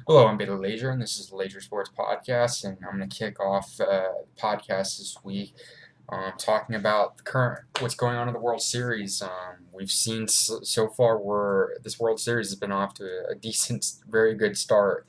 Hello, I'm Leasure, and this is the Leasure Sports Podcast, and I'm going to kick off the podcast this week talking about the current what's going on in the World Series. We've seen so far where this World Series has been off to a decent, very good start.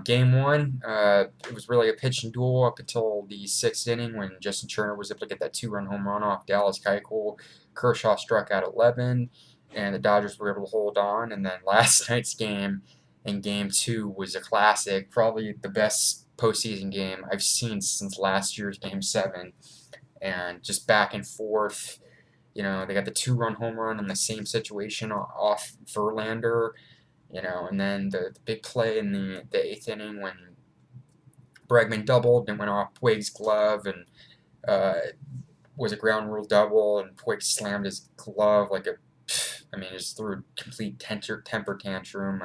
Game one, it was really a pitch and duel up until the sixth inning when Justin Turner was able to get that two-run home run off Dallas Keuchel. Kershaw struck out 11, and the Dodgers were able to hold on. And then last night's game, in Game two, was a classic, probably the best postseason game I've seen since last year's Game seven, and just back and forth. They got the two-run home run in the same situation off Verlander, and then the big play in the eighth inning when Bregman doubled and went off Puig's glove and uh, was a ground rule double, and Puig slammed his glove just threw a complete temper tantrum.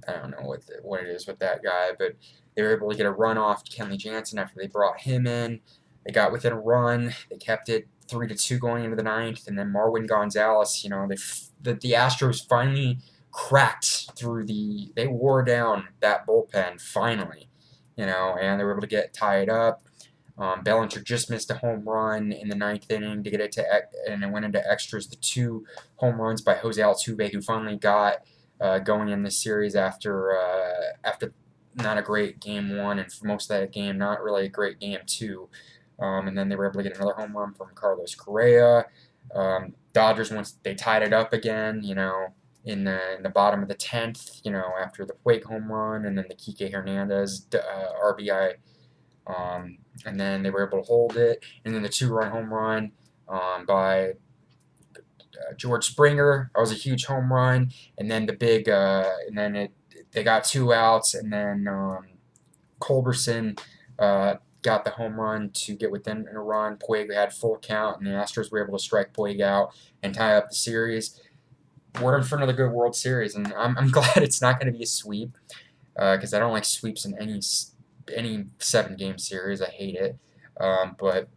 I don't know what it is with that guy, but they were able to get a run off Kenley Jansen after they brought him in. They got within a run. They kept it 3-2 going into the ninth, and then Marwin Gonzalez. The Astros finally cracked through they wore down that bullpen finally, and they were able to get tied up. Bellinger just missed a home run in the ninth inning to get it and it went into extras. The two home runs by Jose Altuve, who finally got going in this series after not a great game one, and for most of that game, not really a great game two. And then they were able to get another home run from Carlos Correa. Dodgers, once they tied it up again, in the bottom of the 10th, after the Puig home run and then the Kike Hernandez RBI, and then they were able to hold it, and then the two-run home run by George Springer. That was a huge home run, and then they got two outs, and then Culberson got the home run to get within a run. Puig had full count, and the Astros were able to strike Puig out and tie up the series. We're in for another good World Series, and I'm glad it's not going to be a sweep because I don't like sweeps in any 7-game series. I hate it. But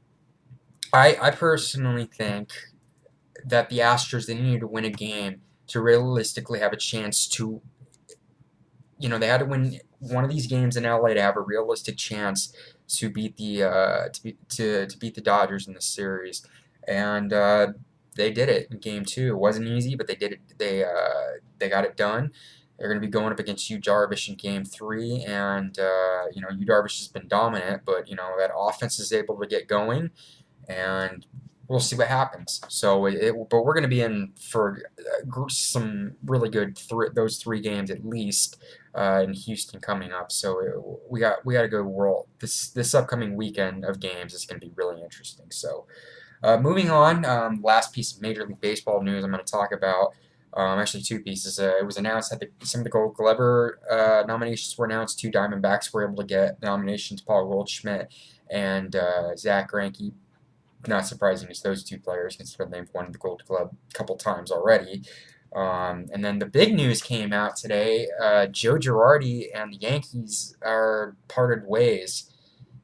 I personally think that the Astros, they needed to win a game to realistically have a chance to, they had to win one of these games in LA to have a realistic chance to beat to beat the Dodgers in the series, and they did it in Game two. It wasn't easy, but they did it. They got it done. They're going to be going up against Yu Darvish in Game three, and Yu Darvish has been dominant, but that offense is able to get going, and we'll see what happens. But we're going to be in for some really good those 3 games at least in Houston coming up. So we got to go world. This upcoming weekend of games is going to be really interesting. So moving on, last piece of Major League Baseball news I'm going to talk about. Actually, 2 pieces. It was announced that some of the Gold Glover nominations were announced. 2 Diamondbacks were able to get nominations: Paul Goldschmidt and Zach Greinke. Not surprising, it's those 2 players, considering they've won the Gold Glove a couple times already. And then the big news came out today. Joe Girardi and the Yankees are parted ways.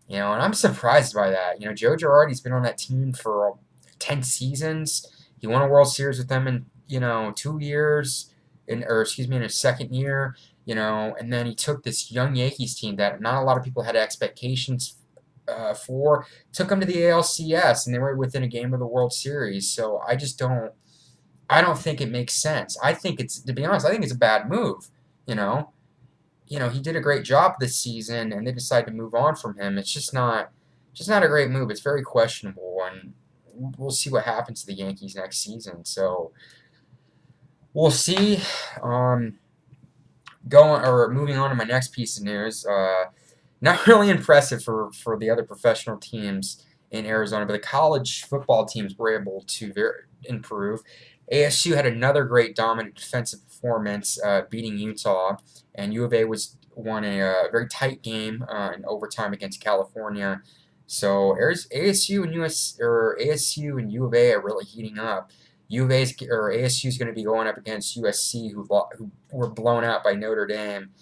And I'm surprised by that. Joe Girardi's been on that team for 10 seasons. He won a World Series with them in 2 years, in his second year. And then he took this young Yankees team that not a lot of people had expectations for, took them to the ALCS, and they were within a game of the World Series. So I don't think it makes sense. To be honest, I think it's a bad move. He did a great job this season, and they decided to move on from him. It's just not a great move. It's very questionable, and we'll see what happens to the Yankees next season. So we'll see. Moving on to my next piece of news. Not really impressive for the other professional teams in Arizona, but the college football teams were able to improve. ASU had another great dominant defensive performance, beating Utah, and U of A won a very tight game in overtime against California. So ASU and U of A are really heating up. ASU is going to be going up against USC, who were blown out by Notre Dame.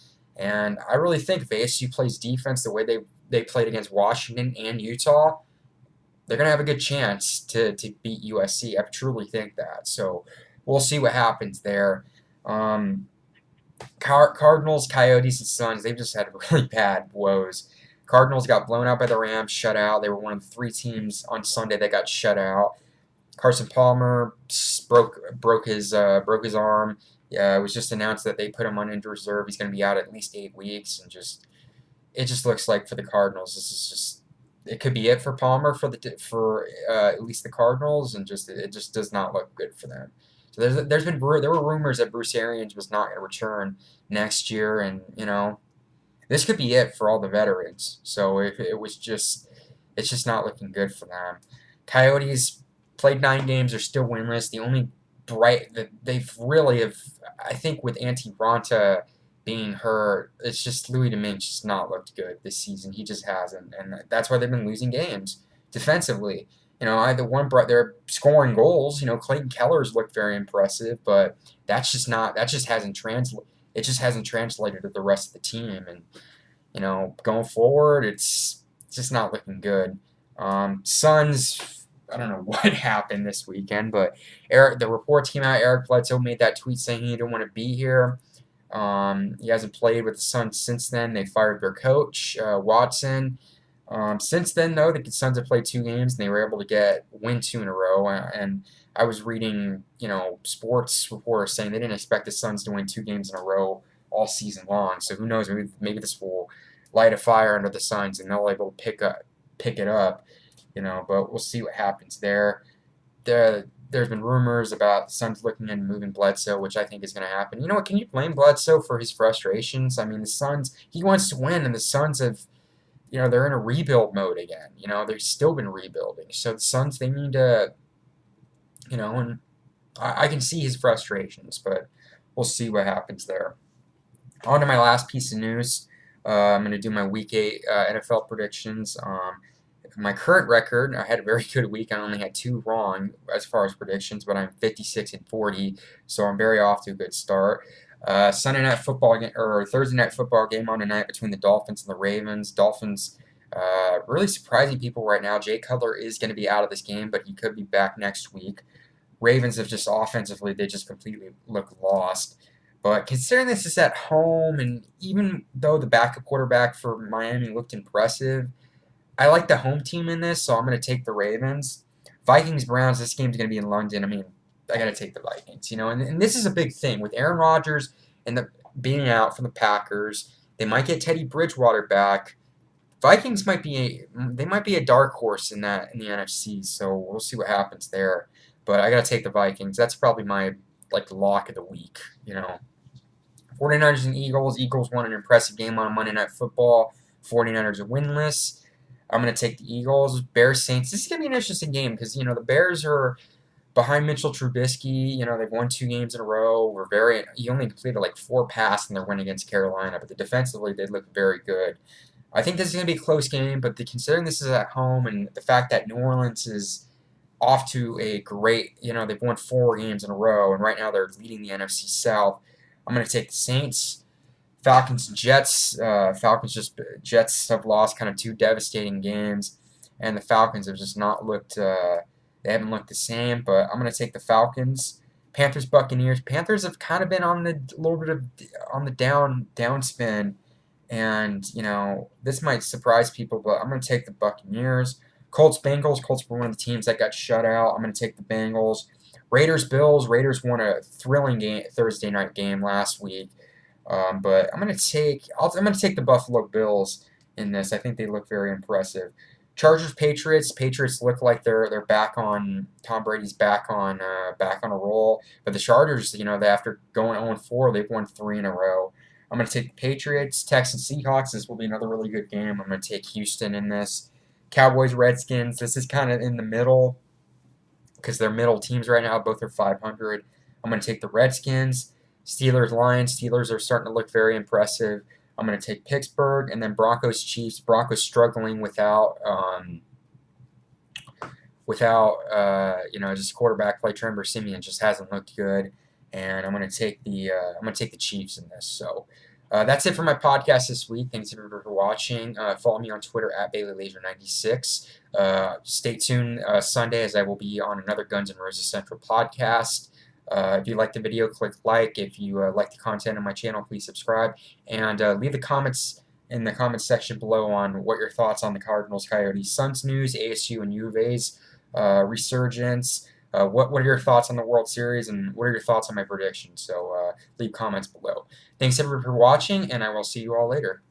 And I really think if ASU plays defense the way they played against Washington and Utah, they're going to have a good chance to beat USC. I truly think that. So we'll see what happens there. Cardinals, Coyotes, and Suns, they've just had really bad woes. Cardinals got blown out by the Rams, shut out. They were one of the 3 teams on Sunday that got shut out. Carson Palmer broke his arm. Yeah, it was just announced that they put him on injured reserve. He's going to be out at least 8 weeks, and it just looks like for the Cardinals, this is just it could be it for Palmer for at least the Cardinals, and it just does not look good for them. So there were rumors that Bruce Arians was not going to return next year, and this could be it for all the veterans. So if it was just it's just not looking good for them. Coyotes played 9 games, are still winless. The only bright that they've really have, I think, with Antti Ranta being hurt, it's just Louis Dominguez just not looked good this season. He just hasn't, and that's why they've been losing games defensively. They're scoring goals. Clayton Keller's looked very impressive, but that just hasn't translated. It just hasn't translated to the rest of the team, and going forward, it's just not looking good. Suns, I don't know what happened this weekend, but the reports came out. Eric Bledsoe made that tweet saying he didn't want to be here. He hasn't played with the Suns since then. They fired their coach, Watson. Since then, though, the Suns have played 2 games, and they were able to win 2 in a row. And I was reading, sports reporters saying they didn't expect the Suns to win 2 games in a row all season long. So who knows? Maybe this will light a fire under the Suns, and they'll be able to pick it up. But we'll see what happens there. There's been rumors about the Suns looking into moving Bledsoe, which I think is going to happen. You know what? Can you blame Bledsoe for his frustrations? I mean, the Suns, he wants to win, and the Suns have, they're in a rebuild mode again. They've still been rebuilding. So the Suns, they need to, and I can see his frustrations, but we'll see what happens there. On to my last piece of news. I'm going to do my Week 8 NFL predictions. My current record, I had a very good week. I only had 2 wrong as far as predictions, but I'm 56-40, so I'm very off to a good start. Sunday night football game, or Thursday night football game on tonight between the Dolphins and the Ravens. Dolphins really surprising people right now. Jay Cutler is going to be out of this game, but he could be back next week. Ravens have just offensively, they just completely look lost. But considering this is at home, and even though the backup quarterback for Miami looked impressive, I like the home team in this, so I'm going to take the Ravens. Vikings-Browns, this game's going to be in London. I mean, I got to take the Vikings, and this is a big thing. With Aaron Rodgers and being out from the Packers, they might get Teddy Bridgewater back. Vikings might be a dark horse in the NFC, so we'll see what happens there. But I got to take the Vikings. That's probably my lock of the week, 49ers and Eagles. Eagles won an impressive game on Monday Night Football. 49ers are winless. I'm going to take the Eagles. Bears Saints. This is going to be an interesting game because, the Bears are behind Mitchell Trubisky. They've won 2 games in a row. He only completed 4 passes in their win against Carolina, but defensively they look very good. I think this is going to be a close game, but considering this is at home and the fact that New Orleans is off to a great, they've won 4 games in a row, and right now they're leading the NFC South. I'm going to take the Saints. Falcons, Jets. Jets have lost kind of 2 devastating games, and the Falcons have just not looked. They haven't looked the same. But I'm going to take the Falcons. Panthers, Buccaneers. Panthers have kind of been on the downspin, and this might surprise people, but I'm going to take the Buccaneers. Colts, Bengals. Colts were one of the teams that got shut out. I'm going to take the Bengals. Raiders, Bills. Raiders won a thrilling Thursday night game last week. But I'm gonna take the Buffalo Bills in this. I think they look very impressive. Chargers, Patriots. Patriots look like they're back on. Tom Brady's back on a roll. But the Chargers, after going 0-4, they've won 3 in a row. I'm gonna take the Patriots. Texans, Seahawks. This will be another really good game. I'm gonna take Houston in this. Cowboys, Redskins. This is kind of in the middle because they're middle teams right now. Both are 500. I'm gonna take the Redskins. Steelers, Lions. Steelers are starting to look very impressive. I'm going to take Pittsburgh, and then Broncos, Chiefs. Broncos struggling without just quarterback play. Trevor Siemian just hasn't looked good, and I'm going to take the Chiefs in this. So that's it for my podcast this week. Thanks everybody for watching. Follow me on Twitter at BaileyLeasure96. Stay tuned Sunday as I will be on another Guns N' Roses Central podcast. If you like the video, click like. If you like the content on my channel, please subscribe. And leave the comments in the comments section below on what your thoughts on the Cardinals, Coyotes, Suns news, ASU and U of A's resurgence. What are your thoughts on the World Series, and what are your thoughts on my predictions? So leave comments below. Thanks everyone for watching, and I will see you all later.